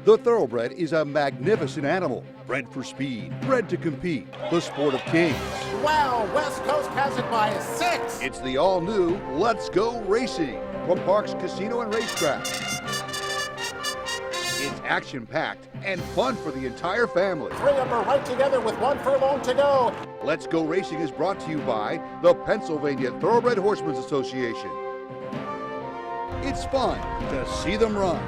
The thoroughbred is a magnificent animal, bred for speed, bred to compete, the sport of kings. Wow, West Coast has it by 6. It's the all-new Let's Go Racing from Parks Casino and Racetrack. It's action-packed and fun for the entire family. 3 of them are right together with 1 furlong to go. Let's Go Racing is brought to you by the Pennsylvania Thoroughbred Horsemen's Association. It's fun to see them run.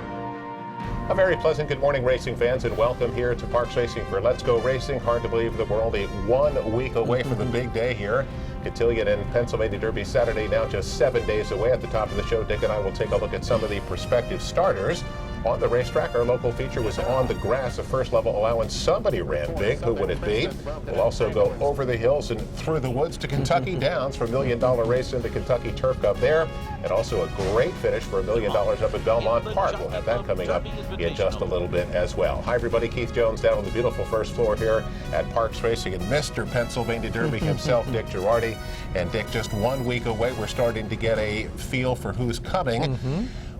A very pleasant good morning, racing fans, and welcome here to Parks Racing for Let's Go Racing. Hard to believe that we're only 1 week away from the big day here. Cotillion and Pennsylvania Derby Saturday, now just 7 days away. At the top of the show, Dick and I will take a look at some of the prospective starters on the racetrack. Our local feature was on the grass, a first level allowance. Somebody ran big. Who would it be? We'll also go over the hills and through the woods to Kentucky Downs for $1 million race in the Kentucky Turf Cup there. And also a great finish for $1 million up at Belmont Park. We'll have that coming up in just a little bit as well. Hi, everybody. Keith Jones down on the beautiful first floor here at Parks Racing, and Mr. Pennsylvania Derby himself, Dick Girardi. And Dick, just 1 week away, we're starting to get a feel for who's coming.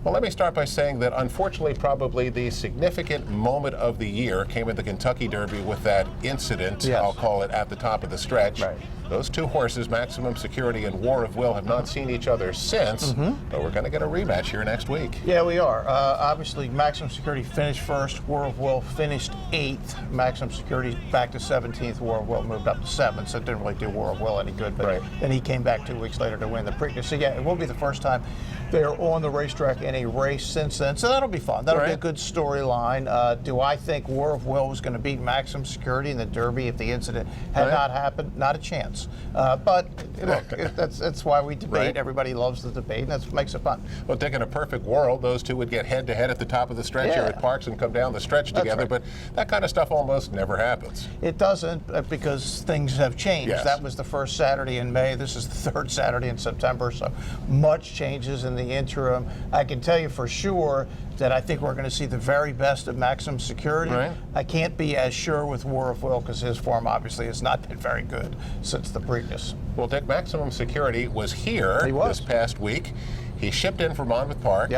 Well, let me start by saying that unfortunately probably the significant moment of the year came in the Kentucky Derby with that incident, Yes. I'll call it, at the top of the stretch. Right. Those two horses, Maximum Security and War of Will, have not seen each other since, but we're going to get a rematch here next week. Yeah, we are. Obviously, Maximum Security finished first. War of Will finished 8th. Maximum Security back to 17th. War of Will moved up to 7th, so it didn't really do War of Will any good. But then he came back 2 weeks later to win the Preakness. So yeah, it will be the first time they're on the racetrack in a race since then. So that'll be fun. That'll be a good storyline. Do I think War of Will was going to beat Maximum Security in the Derby if the incident had not happened? Not a chance. But look, that's why we debate. Everybody loves the debate, and that makes it fun. Well, Dick, in a perfect world, those two would get head-to-head at the top of the stretch here at Parks and come down the stretch together, but that kind of stuff almost never happens. It doesn't, because things have changed. Yes. That was the first Saturday in May. This is the third Saturday in September, so much changes in the interim. I can tell you for sure that I think we're going to see the very best of Maximum Security. I can't be as sure with War of Will because his form obviously has not been very good since the Preakness. Well, Dick, Maximum Security was here this past week. He shipped in from Monmouth Park.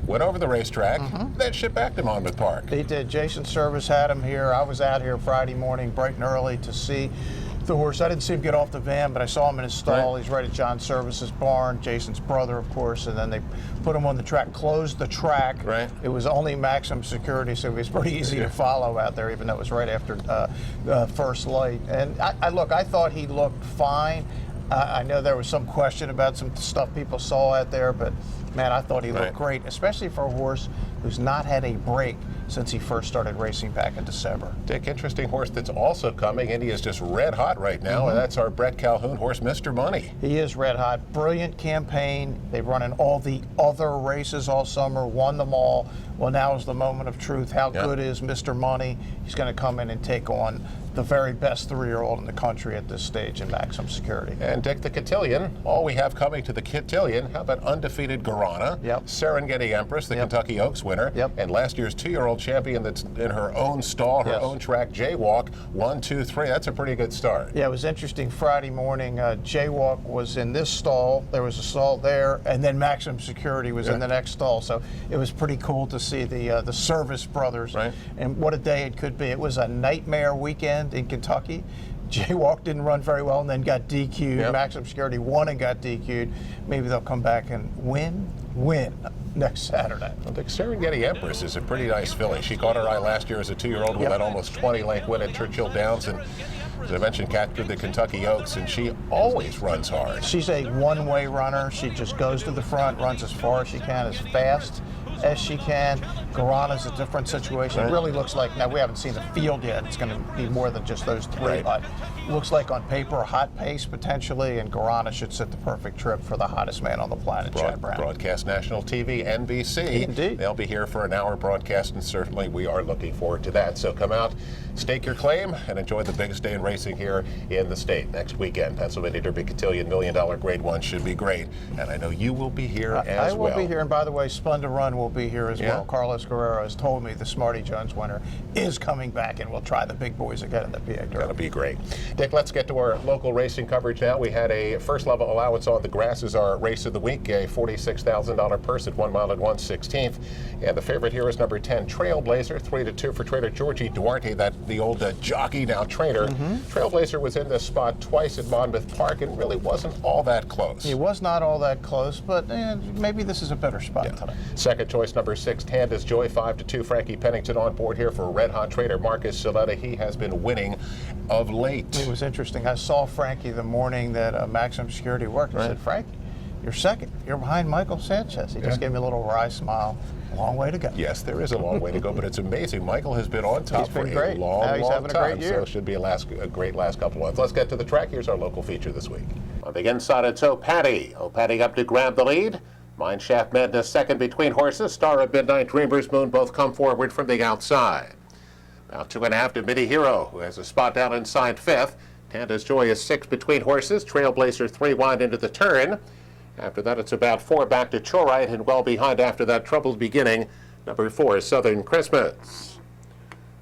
Went over the racetrack, then shipped back to Monmouth Park. He did. Jason Service had him here. I was out here Friday morning bright and early to see the horse. I didn't see him get off the van, but I saw him in his stall. He's right at John Service's barn, Jason's brother, of course, and then they put him on the track, closed the track. It was only Maximum Security, so it was pretty easy to follow out there, even though it was right after first light. And I thought he looked fine. I know there was some question about some stuff people saw out there, but man, I thought he looked great, especially for a horse who's not had a break since he first started racing back in December. Dick, interesting horse that's also coming, and he is just red hot right now, and that's our Brett Calhoun horse, Mr. Money. He is red hot. Brilliant campaign. They've run in all the other races all summer, won them all. Well, now is the moment of truth. How good is Mr. Money? He's going to come in and take on the very best 3-year-old in the country at this stage in Maximum Security. And Dick, the Cotillion, all we have coming to the Cotillion, how about undefeated Guarana, Serengeti Empress, the Kentucky Oaks winner, and last year's 2-year-old champion that's in her own stall, her own track, Jaywalk, 1, 2, 3. That's a pretty good start. Yeah, it was interesting. Friday morning, Jaywalk was in this stall. There was a stall there, and then Maximum Security was in the next stall. So it was pretty cool to see the Service brothers, and what a day it could be. It was a nightmare weekend in Kentucky. Jaywalk didn't run very well and then got DQ'd. Maximum Security won and got DQ'd. Maybe they'll come back and win next Saturday. I think Serengeti Empress is a pretty nice filly. She caught her eye last year as a 2-year-old with that almost 20-length win at Churchill Downs, and as I mentioned, captured the Kentucky Oaks, and she always runs hard. She's a one-way runner. She just goes to the front, runs as far as she can, as fast as she can. Guarana's a different situation. It really looks like, now we haven't seen the field yet, it's going to be more than just those 3, but it looks like on paper a hot pace potentially, and Guarana should set the perfect trip for the hottest man on the planet, Chad Brown. Broadcast national TV, NBC. Indeed. They'll be here for an hour broadcast, and certainly we are looking forward to that. So come out, stake your claim, and enjoy the biggest day in racing here in the state next weekend. Pennsylvania Derby Cotillion $1 million Grade 1 should be great, and I know you will be here as well. I will be here, and by the way, Splendid Run will will be here as well. Carlos Guerrero has told me the Smarty Jones winner is coming back, and we'll try the big boys again in the PA Derby. That'll be great. Dick, let's get to our local racing coverage now. We had a first level allowance on the grass as our race of the week, a $46,000 purse at 1 mile and 1/16th. And the favorite here is number 10, Trailblazer, 3-2 for trainer Georgie Duarte, the old jockey, now trainer. Trailblazer was in this spot twice at Monmouth Park and really wasn't all that close. It was not all that close, but maybe this is a better spot today. Second choice, number 6, Tanda's Joy, 5-2. Frankie Pennington on board here for red hot trainer Marcus Saletta. He has been winning of late. It was interesting. I saw Frankie the morning that Maximum Security worked. I said, Frank, you're second. You're behind Michael Sanchez. He just gave me a little wry smile. Long way to go. Yes, there is a long way to go, but it's amazing. Michael has been on top for a long having time, a great year. so it should be a great last couple of months. Let's get to the track. Here's our local feature this week. On the inside, it's O'Patty. O'Patty up to grab the lead. Mineshaft Madness second between horses. Star of Midnight, Dreamer's Moon both come forward from the outside. About 2.5 to Midi Hero, who has a spot down inside fifth. Tanda's Joy is 6 between horses. Trailblazer 3 wide into the turn. After that, it's about 4 back to Chorite, and well behind after that troubled beginning, number 4, Southern Christmas.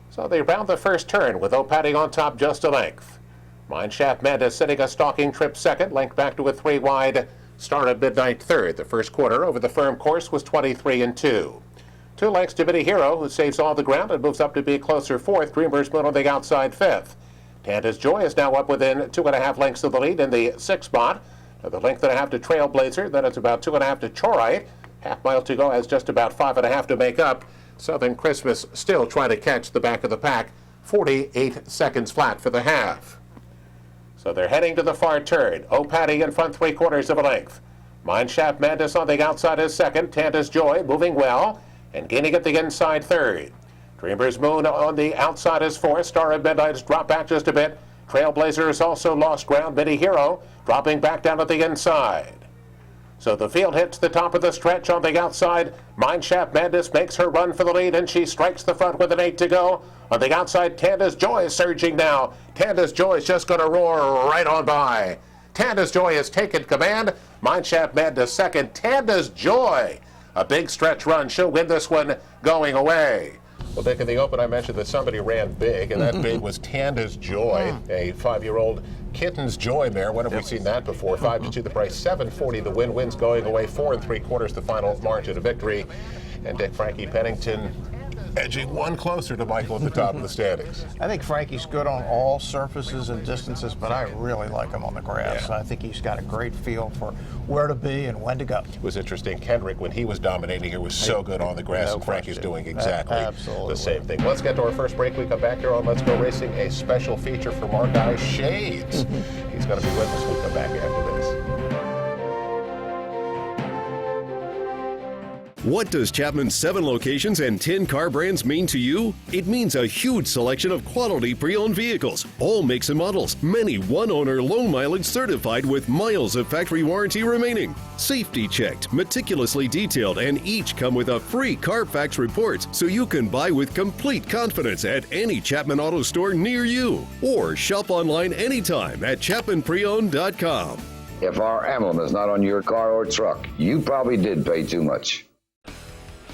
So they round the first turn with O'Patty on top just a length. Mineshaft Madness sitting a stalking trip second, length back to a 3 wide. Star of Midnight third. The first quarter over the firm course was 23-2. 2 lengths to Midi Hero, who saves all the ground and moves up to be a closer fourth. Dreamer's Moon on the outside fifth. Tanda's Joy is now up within 2.5 lengths of the lead in the 6th spot. The length and a half to Trailblazer, then it's about 2.5 to Chorite. Half mile to go, has just about 5.5 to make up. Southern Christmas still trying to catch the back of the pack. 48 seconds flat for the half. So they're heading to the far turn. O'Patty in front 3/4 of a length. Mineshaft Madness on the outside is second. Tanda's Joy moving well and gaining at the inside third. Dreamer's Moon on the outside is fourth. Star of Midnight has dropped back just a bit. Trailblazer has also lost ground. Midi Hero dropping back down at the inside. So the field hits the top of the stretch on the outside. Mineshaft Madness makes her run for the lead, and she strikes the front with an 8 to go. On the outside, Tanda's Joy is surging now. Tanda's Joy is just going to roar right on by. Tanda's Joy has taken command. Mineshaft Madness second. Tanda's Joy, a big stretch run. She'll win this one going away. Well, Dick, in the open, I mentioned that somebody ran big, and that big was Tanda's Joy, a 5-year-old kitten's joy mare. When have we seen that before? 5-2 the price, 740 the win. Wins going away, 4 3/4 the final margin of victory. And Dick, Frankie Pennington edging one closer to Michael at the top of the standings. I think Frankie's good on all surfaces and distances, but I really like him on the grass. I think he's got a great feel for where to be and when to go. It was interesting. Kendrick, when he was dominating here, was so good on the grass, and Frankie's doing exactly the same thing. Let's get to our first break. We come back here on Let's Go Racing, a special feature from our guy Shades. He's going to be with us. We'll come back after this. What does Chapman's 7 locations and 10 car brands mean to you? It means a huge selection of quality pre-owned vehicles, all makes and models, many one-owner low mileage certified with miles of factory warranty remaining. Safety checked, meticulously detailed, and each come with a free Carfax report so you can buy with complete confidence at any Chapman Auto store near you. Or shop online anytime at ChapmanPreowned.com. If our emblem is not on your car or truck, you probably did pay too much.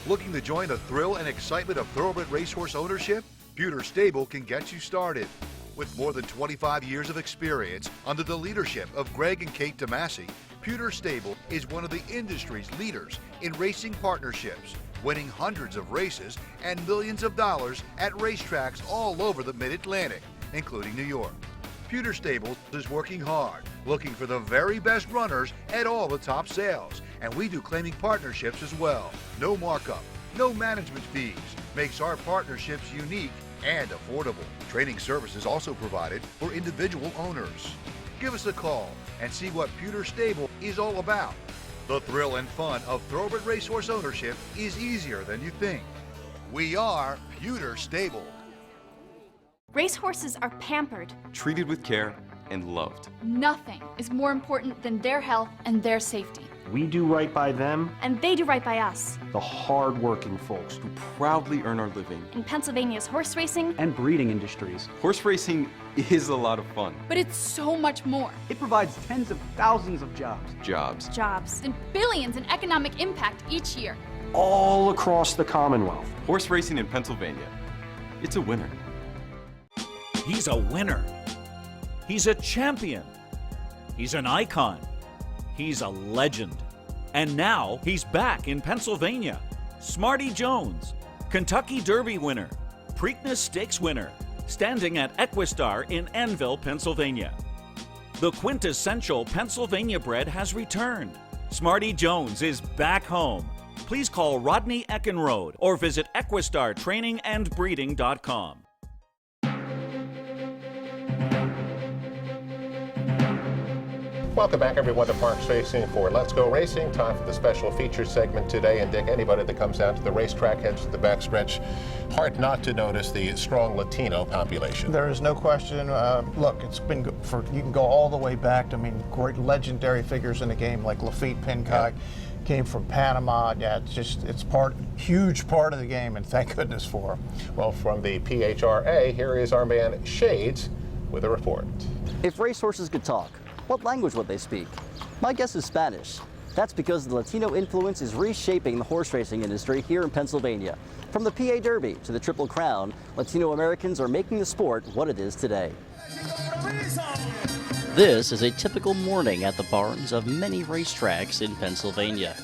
Looking to join the thrill and excitement of thoroughbred racehorse ownership? Pewter Stable can get you started. With more than 25 years of experience under the leadership of Greg and Kate DeMasi, Pewter Stable is one of the industry's leaders in racing partnerships, winning hundreds of races and millions of dollars at racetracks all over the Mid-Atlantic, including New York. Pewter Stable is working hard, looking for the very best runners at all the top sales, and we do claiming partnerships as well. No markup, no management fees, makes our partnerships unique and affordable. Training services also provided for individual owners. Give us a call and see what Pewter Stable is all about. The thrill and fun of thoroughbred racehorse ownership is easier than you think. We are Pewter Stable. Racehorses are pampered. Treated with care and loved. Nothing is more important than their health and their safety. We do right by them, And they do right by us. the hard-working folks Who proudly earn our living. In Pennsylvania's horse racing, and breeding industries. Horse racing is a lot of fun. but it's so much more. It provides tens of thousands of jobs. Jobs. Jobs and billions in economic impact each year. all across the Commonwealth. Horse racing in Pennsylvania. It's a winner. He's a winner. He's a champion. He's an icon. He's a legend. And now he's back in Pennsylvania. Smarty Jones, Kentucky Derby winner, Preakness Stakes winner, standing at Equistar in Annville, Pennsylvania. The quintessential Pennsylvania bred has returned. Smarty Jones is back home. Please call Rodney Eckenrode or visit EquistarTrainingAndBreeding.com. Welcome back, everyone, to Parks Racing for Let's Go Racing. Time for the special feature segment today. And Dick, anybody that comes out to the racetrack, heads to the backstretch, hard not to notice the strong Latino population. There is no question. Look, it's been good for, you can go all the way back to, great legendary figures in the game like Lafitte Pincock. Came from Panama. Yeah, it's huge part of the game, and thank goodness for him. Well, from the PHRA, here is our man Shades with a report. If racehorses could talk, what language would they speak? My guess is Spanish. That's because the Latino influence is reshaping the horse racing industry here in Pennsylvania. From the PA Derby to the Triple Crown, Latino Americans are making the sport what it is today. This is a typical morning at the barns of many racetracks in Pennsylvania.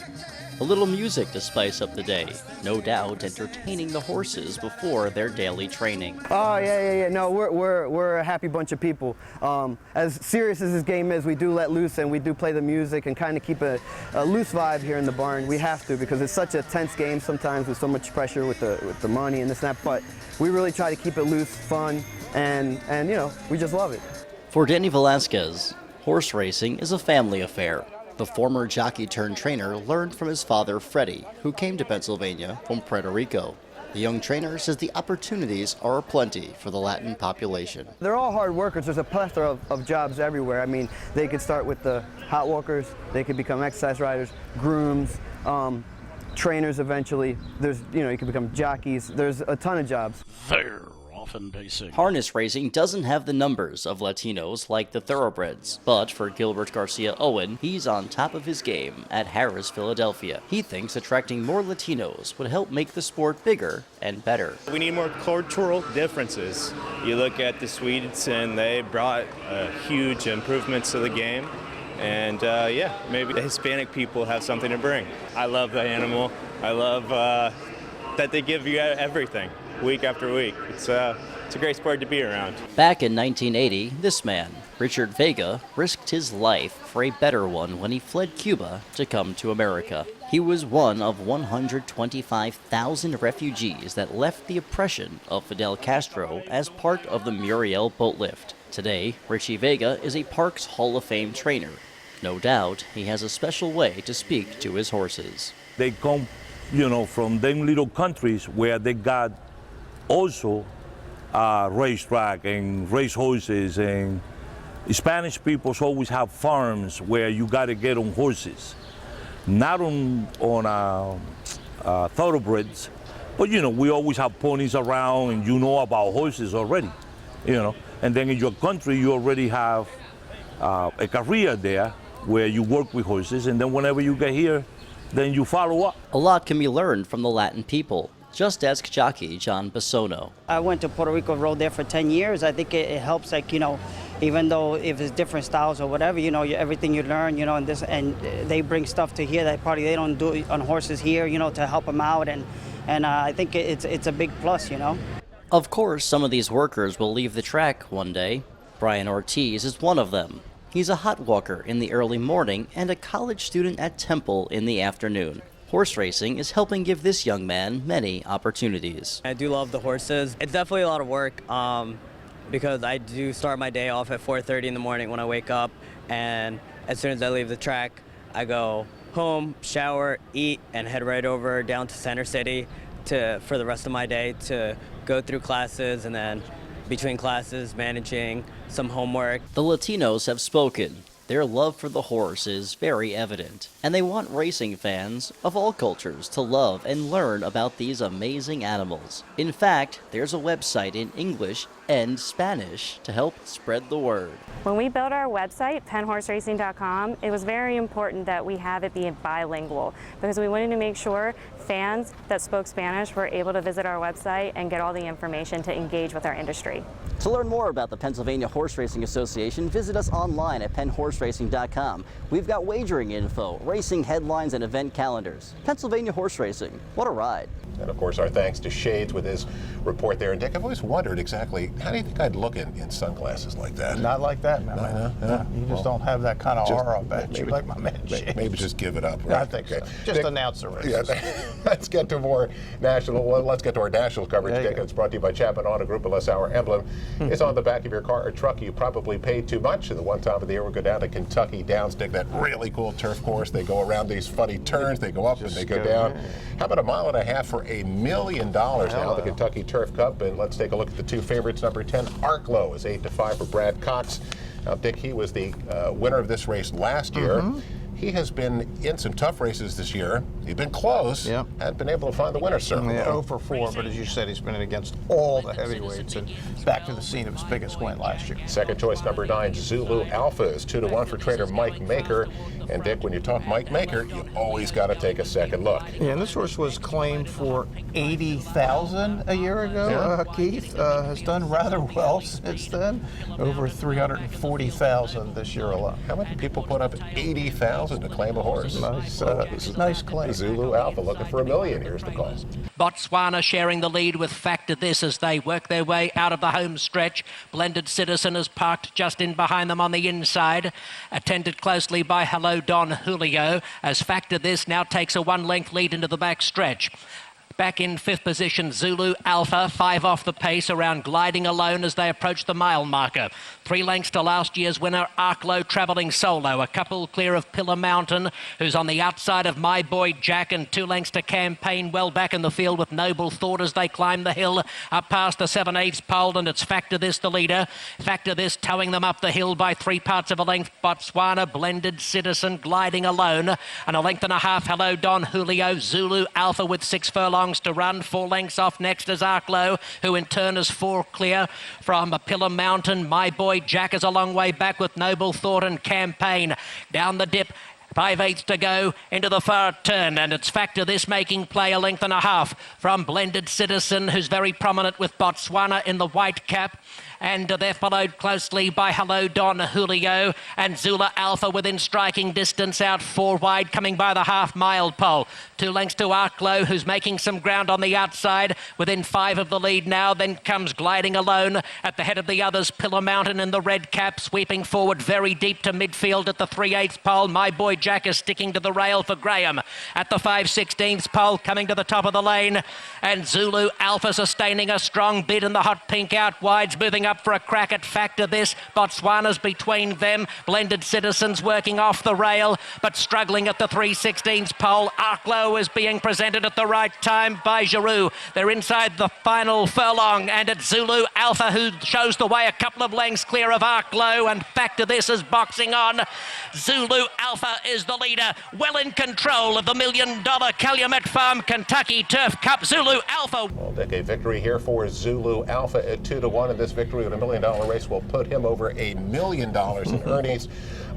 A little music to spice up the day, no doubt entertaining the horses before their daily training. Oh, yeah. No, we're a happy bunch of people. As serious as this game is, we do let loose and we do play the music and kind of keep a loose vibe here in the barn. We have to, because it's such a tense game sometimes with so much pressure with the money and this and that, but we really try to keep it loose, fun, and you know, we just love it. For Danny Velasquez, horse racing is a family affair. The former jockey-turned-trainer learned from his father, Freddie, who came to Pennsylvania from Puerto Rico. The young trainer says the opportunities are aplenty for the Latin population. They're all hard workers. There's a plethora of jobs everywhere. I mean, they could start with the hot walkers, they could become exercise riders, grooms, trainers eventually. There's, you can become jockeys. There's a ton of jobs. Harness racing doesn't have the numbers of Latinos like the thoroughbreds, but for Gilbert Garcia Owen, he's on top of his game at Harris, Philadelphia. He thinks attracting more Latinos would help make the sport bigger and better. We need more cultural differences. You look at the Swedes, and they brought huge improvements to the game. And maybe the Hispanic people have something to bring. I love the animal. I love that they give you everything. Week after week. It's a great sport to be around. Back in 1980, this man, Richard Vega, risked his life for a better one when he fled Cuba to come to America. He was one of 125,000 refugees that left the oppression of Fidel Castro as part of the Muriel boat lift. Today, Richie Vega is a Parks Hall of Fame trainer. No doubt, he has a special way to speak to his horses. They come, from them little countries where they got also racetrack and race horses, and Spanish people always have farms where you got to get on horses, not on thoroughbreds, but we always have ponies around, and about horses already, and then in your country you already have a career there where you work with horses, and then whenever you get here, then you follow up. A lot can be learned from the Latin people. Just ask jockey John Basono. I went to Puerto Rico, rode there for 10 years. I think it helps, even though if it's different styles or whatever, everything you learn, and they bring stuff to here that probably they don't do on horses here, to help them out, and I think it's a big plus, Of course, some of these workers will leave the track one day. Brian Ortiz is one of them. He's a hot walker in the early morning and a college student at Temple in the afternoon. Horse racing is helping give this young man many opportunities. I do love the horses. It's definitely a lot of work because I do start my day off at 4:30 in the morning when I wake up, and as soon as I leave the track, I go home, shower, eat, and head right over down to Center City for the rest of my day to go through classes, and then between classes, managing some homework. The Latinos have spoken. Their love for the horse is very evident, and they want racing fans of all cultures to love and learn about these amazing animals. In fact, there's a website in English and Spanish to help spread the word. When we built our website, penhorseracing.com, it was very important that we have it be bilingual because we wanted to make sure fans that spoke Spanish were able to visit our website and get all the information to engage with our industry. To learn more about the Pennsylvania Horse Racing Association, visit us online at penhorseracing.com. We've got wagering info, racing headlines, and event calendars. Pennsylvania Horse Racing, what a ride. And of course, our thanks to Shades with his report there. And Dick, I've always wondered exactly, how do you think I'd look in sunglasses like that? Not like that, man. No, you just don't have that kind of aura about you like my man Shades. Maybe just give it up. Right? I think so. Just announce the races. Yeah, let's get to more let's get to our national coverage, Dick. It's brought to you by Chapman Auto Group, unless our emblem is on the back of your car or truck. You probably paid too much. And the one time of the year we go down to Kentucky Downs, Dick, that really cool turf course. They go around these funny turns. They go up and they go down. How about 1.5 miles for $1 million now, the Kentucky Turf Cup? And let's take a look at the two favorites. Number 10, Arklow is 8-5 for Brad Cox. Now, Dick, he was the winner of this race last year. He has been in some tough races this year. He's been close. Hadn't been able to find the winner, sir. Yeah, 0 for 4, but as you said, he's been in against all the heavyweights and back to the scene of his biggest win last year. Second choice, number 9, Zulu Alpha is 2-1 for trainer Mike Maker. And Dick, when you talk Mike Maker, you always got to take a second look. Yeah, and this horse was claimed for $80,000 a year ago. Keith has done rather well since then. Over $340,000 this year alone. How many people put up $80,000 to claim a horse? Nice claim. Zulu Alpha looking for $1 million. Here's the call. Botswana sharing the lead with Factor This as they work their way out of the home stretch. Blended Citizen is parked just in behind them on the inside, attended closely by Hello Don Julio as Factor This now takes a 1-length lead into the back stretch. Back in 5th position, Zulu Alpha, 5 off the pace, around Gliding Alone as they approach the mile marker. 3 lengths to last year's winner, Arklow, travelling solo. A couple clear of Pillar Mountain, who's on the outside of My Boy Jack, and 2 lengths to Campaign, well back in the field with Noble Thought as they climb the hill up past the 7/8 pole, and it's Factor This the leader. Factor This towing them up the hill by 3 parts of a length. Botswana, Blended Citizen, Gliding Alone, and 1.5 lengths, Hello Don Julio. Zulu Alpha with 6 furlongs to run. 4 lengths off next is Arklow, who in turn is 4 clear from Pillar Mountain. My Boy Jack is a long way back with Noble Thought and Campaign. Down the dip, 5/8 to go into the far turn, and it's Factor This making play 1.5 lengths from Blended Citizen, who's very prominent with Botswana in the white cap. And they're followed closely by Hello Don Julio and Zula Alpha within striking distance, out 4 wide, coming by the half-mile pole. 2 lengths to Arklow, who's making some ground on the outside, within 5 of the lead now. Then comes Gliding Alone at the head of the others. Pillar Mountain in the red cap, sweeping forward very deep to midfield at the 3/8 pole. My Boy Jack is sticking to the rail for Graham at the 5/16 pole, coming to the top of the lane. And Zulu Alpha sustaining a strong bid in the hot pink out wides, moving up for a crack at Factor This. Botswana's between them. Blended Citizens working off the rail, but struggling at the 3/16 pole. Arklow is being presented at the right time by Giroux. They're inside the final furlong, and it's Zulu Alpha who shows the way, a couple of lengths clear of Arklow, and Factor This is boxing on. Zulu Alpha is the leader, well in control of the $1 million Calumet Farm Kentucky Turf Cup. Zulu Alpha. Well, Dick, a victory here for Zulu Alpha at 2-1, and this victory with $1 million race will put him over $1 million in earnings.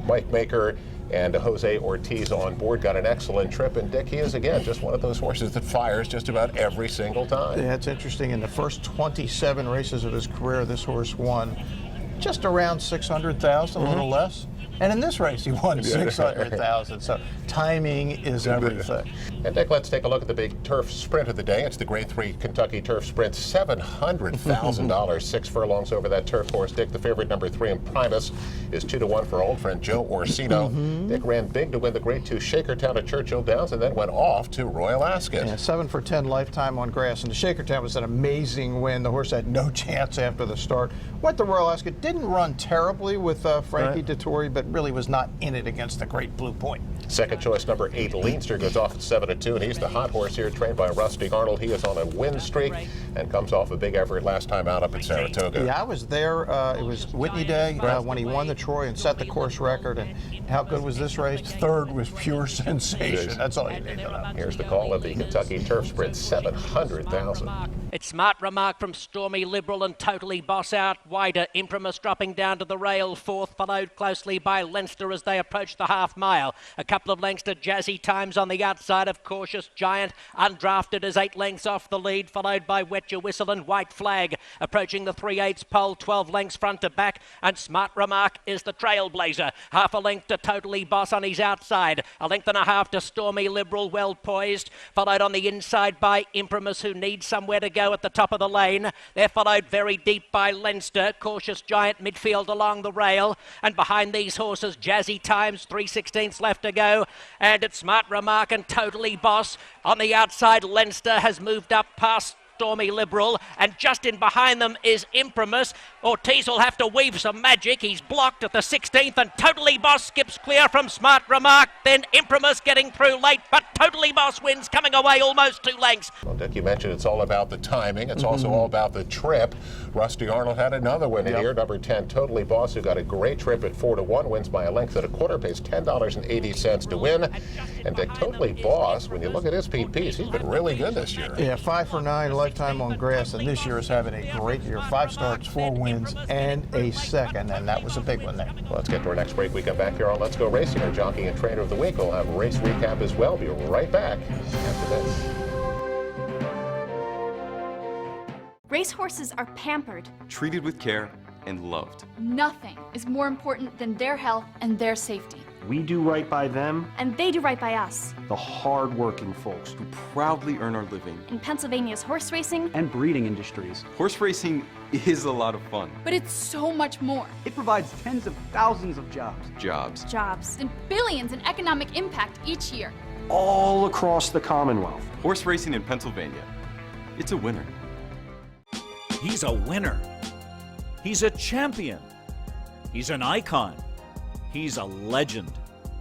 Mike Maker and Jose Ortiz on board got an excellent trip, and Dick, he is again just one of those horses that fires just about every single time. Yeah, it's interesting. In the first 27 races of his career, this horse won just around 600,000, a little less. And in this race, he won 600,000. So timing is everything. And Dick, let's take a look at the big turf sprint of the day. It's the Grade 3 Kentucky Turf Sprint. $700,000, 6 furlongs over that turf course. Dick, the favorite, number 3 in Primus, is 2-1 for old friend Joe Orsino. Dick ran big to win the Grade 2 Shakertown at Churchill Downs and then went off to Royal Ascot. Yeah, 7 for 10 lifetime on grass. And the Shakertown was an amazing win. The horse had no chance after the start. Went to Royal Ascot. Didn't run terribly with Frankie Dettori, but really was not in it against the great Blue Point. Second choice, number 8, Leinster, goes off at 7-2, and he's the hot horse here, trained by Rusty Arnold. He is on a win streak and comes off a big effort last time out up at Saratoga. Yeah, I was there. It was Whitney Day when he won the Troy and set the course record. And how good was this race? Third was pure sensation. That's all you need to know. Here's the call of the Kentucky Turf Sprint, 700,000. It's Smart Remark from Stormy Liberal and Totally Boss out wider. Imprimus dropping down to the rail, fourth, followed closely by Leinster as they approach the half mile. A couple of lengths to Jazzy Times on the outside of Cautious Giant. Undrafted is 8 lengths off the lead, followed by Wet Your Whistle and White Flag. Approaching the 3/8 pole, 12 lengths front to back, and Smart Remark is the trailblazer. Half a length to Totally Boss on his outside. A length and a half to Stormy Liberal, well poised. Followed on the inside by Imprimus, who needs somewhere to go at the top of the lane. They're followed very deep by Leinster. Cautious Giant midfield along the rail. And behind these horses, Jazzy Times, 3/16 left to go. And it's Smart Remark and Totally Boss. On the outside, Leinster has moved up past Stormy Liberal, and just in behind them is Imprimus. Ortiz will have to weave some magic. He's blocked at the 16th, and Totally Boss skips clear from Smart Remark. Then Imprimus getting through late, but Totally Boss wins, coming away almost 2 lengths. Well, Dick, you mentioned it's all about the timing. It's also all about the trip. Rusty Arnold had another winner here, number 10, Totally Boss, who got a great trip at 4-1, wins by a length at a quarter, pays $10.80 to win. And Dick, Totally Boss, when you look at his PPs, he's been really good this year. Yeah, 5 for 9 lifetime on grass, and this year is having a great year. 5 starts, 4 wins, and a second, and that was a big one there. Well, let's get to our next break. We come back here on Let's Go Racing. Our jockey and trainer of the week will have a race recap as well. Be right back after this. Racehorses are pampered. Treated with care and loved. Nothing is more important than their health and their safety. We do right by them, And they do right by us. the hard-working folks, Who proudly earn our living. In Pennsylvania's horse racing, and breeding industries. Horse racing is a lot of fun. but it's so much more. It provides tens of thousands of jobs, Jobs and billions in economic impact each year. all across the Commonwealth. Horse racing in Pennsylvania. It's a winner. He's a winner. He's a champion. He's an icon. He's a legend.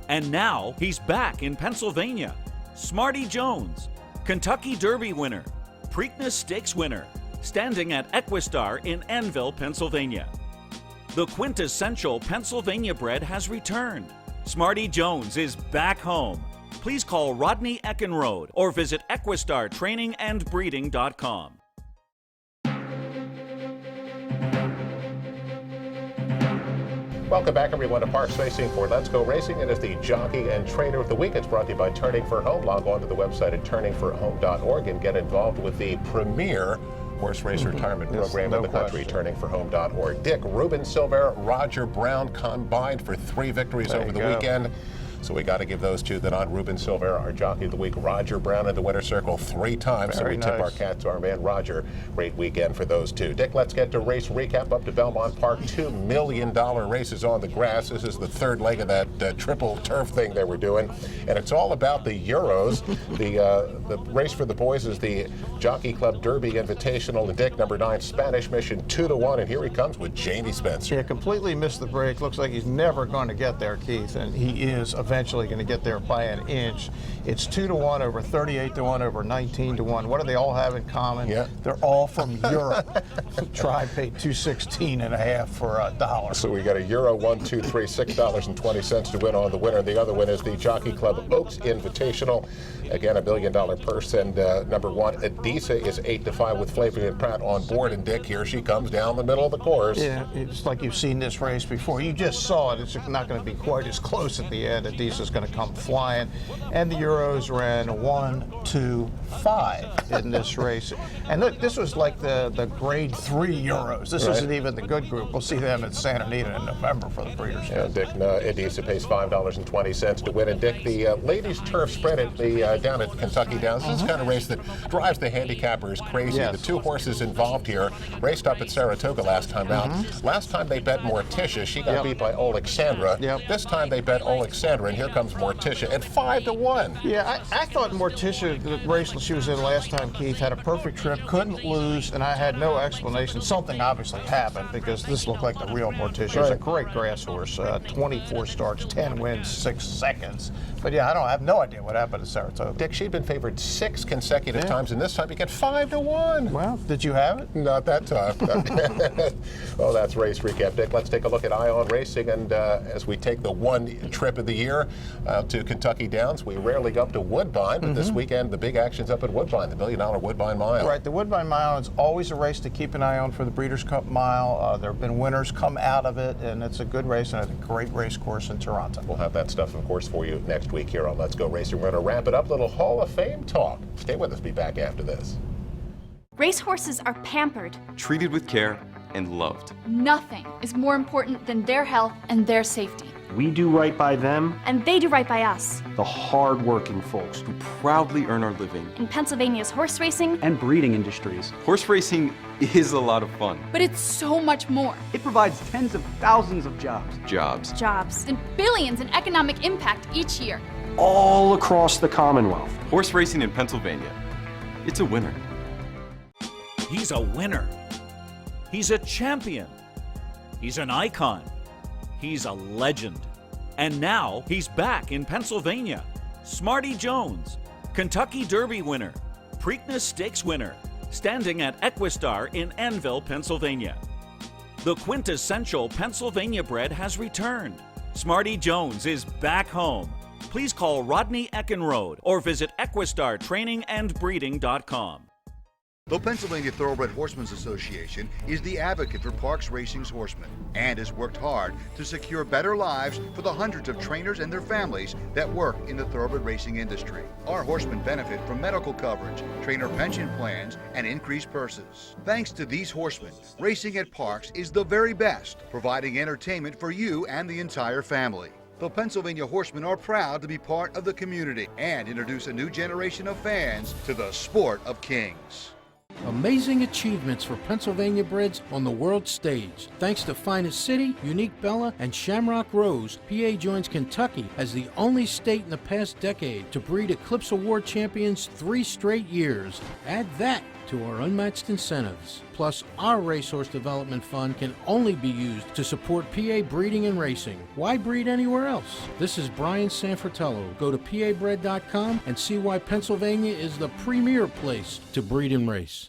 And now he's back in Pennsylvania. Smarty Jones, Kentucky Derby winner, Preakness Stakes winner, standing at Equistar in Annville, Pennsylvania. The quintessential Pennsylvania bred has returned. Smarty Jones is back home. Please call Rodney Eckenrode or visit EquistarTrainingAndBreeding.com. Welcome back, everyone, to Parks Racing for Let's Go Racing. It is the jockey and trainer of the week. It's brought to you by Turning for Home. Log on to the website at turningforhome.org and get involved with the premier horse race retirement program in the country, turningforhome.org. Dick, Ruben Silver, Roger Brown combined for 3 victories over the weekend. So we got to give those two then on. Ruben Silver, our jockey of the week, Roger Brown in the winner's circle 3 times. So we tip our cap to our man Roger. Great weekend for those two. Dick, let's get to race recap up to Belmont Park. $2 million races on the grass. This is the 3rd leg of that triple turf thing they were doing. And it's all about the Euros. The race for the boys is the Jockey Club Derby Invitational. And Dick, number 9, Spanish Mission, 2-1. And here he comes with Jamie Spencer. Yeah, completely missed the break. Looks like he's never going to get there, Keith, and he is eventually going to get there by an inch. It's 2-1 over 38-1 over 19-1. What do they all have in common? Yeah. They're all from Europe. Tribe paid $216.50 for a dollar. So we got a Euro 1, 2, 3, $6.20 to win on the winner. The other one is the Jockey Club Oaks Invitational. Again, $1 million purse. And number 1, Adisa is 8-5 with Flavia Pratt on board. And Dick, here she comes down the middle of the course. Yeah, it's like you've seen this race before. You just saw it. It's not going to be quite as close at the end. Adisa's going to come flying. And the Euros ran 1, 2, 5 in this race. And look, this was like the grade 3 Euros. This isn't even the good group. We'll see them in Santa Anita in November for the Breeders' Cup. And Dick, Adisa pays $5.20 to win. And Dick, the ladies turf sprint at the down at Kentucky Downs. This is the kind of race that drives the handicappers crazy. Yes. The 2 horses involved here raced up at Saratoga last time out. Last time they bet Morticia. She got beat by Alexandra. This time they bet Alexandra. and here comes Morticia at 5-1. Yeah, I thought Morticia, the race she was in last time, Keith, had a perfect trip, couldn't lose, and I had no explanation. Something obviously happened because this looked like the real Morticia. It was a great grass horse, 24 starts, 10 wins, 6 seconds. But yeah, I have no idea what happened to Saratoga. Dick, she'd been favored 6 consecutive times, and this time you get 5-1. Well, did you have it? Not that time. Well, that's race recap, Dick. Let's take a look at Ion Racing, and as we take the one trip of the year to Kentucky Downs, we rarely go up to Woodbine, but this weekend the big action's up at Woodbine, the $1 million Woodbine Mile. Right, the Woodbine Mile is always a race to keep an eye on for the Breeders' Cup Mile. There have been winners come out of it, and it's a good race and a great race course in Toronto. We'll have that stuff, of course, for you next week here on Let's Go Racing. We're going to wrap it up. Little Hall of Fame talk. Stay with us. Be back after this. Racehorses are pampered. Treated with care and loved. Nothing is more important than their health and their safety. We do right by them, And they do right by us. the hard-working folks, Who proudly earn our living. In Pennsylvania's horse racing, and breeding industries. Horse racing is a lot of fun. but it's so much more. It provides tens of thousands of jobs, Jobs and billions in economic impact each year. all across the Commonwealth. Horse racing in Pennsylvania. It's a winner. He's a winner. He's a champion. He's an icon. He's a legend. And now he's back in Pennsylvania. Smarty Jones, Kentucky Derby winner, Preakness Stakes winner, standing at Equistar in Annville, Pennsylvania. The quintessential Pennsylvania bred has returned. Smarty Jones is back home. Please call Rodney Eckenrode or visit EquistarTrainingAndBreeding.com. The Pennsylvania Thoroughbred Horsemen's Association is the advocate for Parks Racing's horsemen and has worked hard to secure better lives for the hundreds of trainers and their families that work in the thoroughbred racing industry. Our horsemen benefit from medical coverage, trainer pension plans, and increased purses. Thanks to these horsemen, racing at Parks is the very best, providing entertainment for you and the entire family. The Pennsylvania Horsemen are proud to be part of the community and introduce a new generation of fans to the sport of kings. Amazing achievements for Pennsylvania breds on the world stage. Thanks to Finest City, Unique Bella, and Shamrock Rose, PA joins Kentucky as the only state in the past decade to breed Eclipse Award champions 3 straight years. Add that to our unmatched incentives. Plus, our Racehorse Development Fund can only be used to support PA breeding and racing. Why breed anywhere else? This is Brian Sanfratello. Go to PABred.com and see why Pennsylvania is the premier place to breed and race.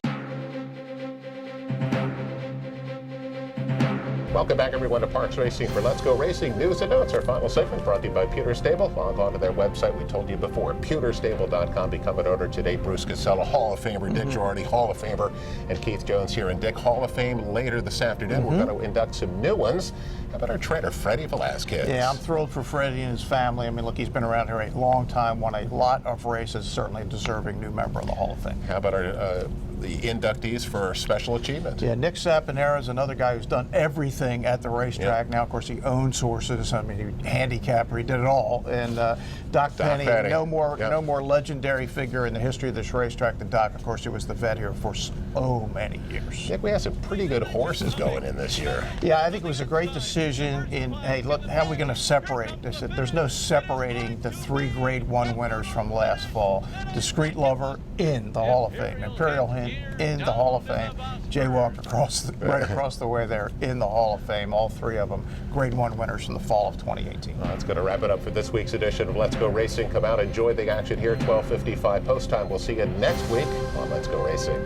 Welcome back, everyone, to Parks Racing for Let's Go Racing News and Notes. Our final segment brought to you by Pewter Stable. Log on to their website. We told you before, pewterstable.com. Become an owner today. Bruce Casella, Hall of Famer, Dick Girardi, Hall of Famer, and Keith Jones here. And Dick, Hall of Fame later this afternoon. We're going to induct some new ones. How about our trainer, Freddie Velasquez? Yeah, I'm thrilled for Freddie and his family. I mean, look, he's been around here a long time, won a lot of races, certainly a deserving new member of the Hall of Fame. How about our the inductees for special achievement? Yeah, Nick Saponara is another guy who's done everything at the racetrack. Now, of course, he owns horses. I mean, he handicapper, he did it all. And Doc Penny, no more legendary figure in the history of this racetrack than Doc. Of course, he was the vet here for so many years. I think we have some pretty good horses going in this year. Yeah, I think it was a great decision in, hey, look, how are we going to separate? They said there's no separating the 3 Grade 1 winners from last fall. Discreet Lover in the Hall of Fame. Imperial Hint in the Hall of Fame. Jaywalk right across the way there in the Hall of Fame. All 3 of them Grade 1 winners from the fall of 2018. That's going to wrap it up for this week's edition of Let's Go Racing. Come out, enjoy the action here, 12:55 post time. We'll see you next week on Let's Go Racing.